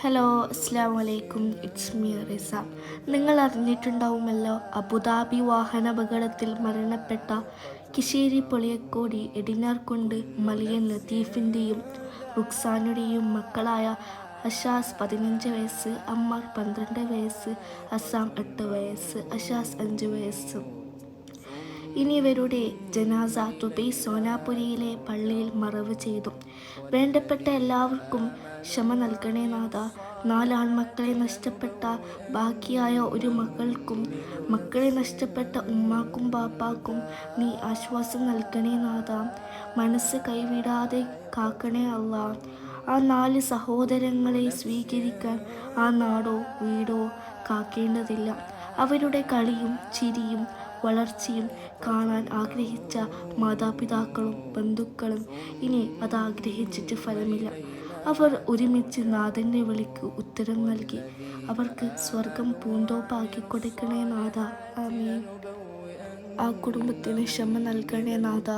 Hello, അസ്സാം വലൈക്കും. It's me റിസ. നിങ്ങൾ അറിഞ്ഞിട്ടുണ്ടാവുമല്ലോ, അബുദാബി വാഹനാപകടത്തിൽ മരണപ്പെട്ട കിശേരി പൊളിയക്കോടി എടിനാർകുണ്ട് മലിയൻ ലത്തീഫിൻ്റെയും റുക്സാനുടെയും മക്കളായ അഷാസ് 15 വയസ്സ്, അമ്മാർ 12 വയസ്സ്, അസാം 8 വയസ്സ്, അഷാസ് 5 വയസ്സ്. ഇവരുടെ ജനാസ ദുബൈ സോനാപുരിയിലെ പള്ളിയിൽ മറവ് ചെയ്തു. വേണ്ടപ്പെട്ട എല്ലാവർക്കും ക്ഷമ നൽകണേ നാഥ. 4 ആൺമക്കളെ നഷ്ടപ്പെട്ട ബാക്കിയായ ഒരു മകൾക്കും മക്കളെ നഷ്ടപ്പെട്ട ഉമ്മാക്കും ബാപ്പാക്കും നീ ആശ്വാസം നൽകണേ നാഥ. മനസ്സ് കൈവിടാതെ കാക്കണേ അല്ലാ. ആ 4 സഹോദരങ്ങളെ സ്വീകരിക്കാൻ ആ നാടോ വീടോ കാക്കേണ്ടതില്ല. അവരുടെ കളിയും ചിരിയും വളർച്ചയും കാണാൻ ആഗ്രഹിച്ച മാതാപിതാക്കളും ബന്ധുക്കളും ഇനി അതാഗ്രഹിച്ചിട്ട് ഫലമില്ല. അവർ ഒരുമിച്ച് നാഥൻ്റെ വിളിക്ക് ഉത്തരം നൽകി. അവർക്ക് സ്വർഗം പൂന്തോപ്പാക്കി കൊടുക്കണേ നാഥ. ആമീൻ. ആ കുടുംബത്തിന് ക്ഷമ നൽകണേ നാഥ.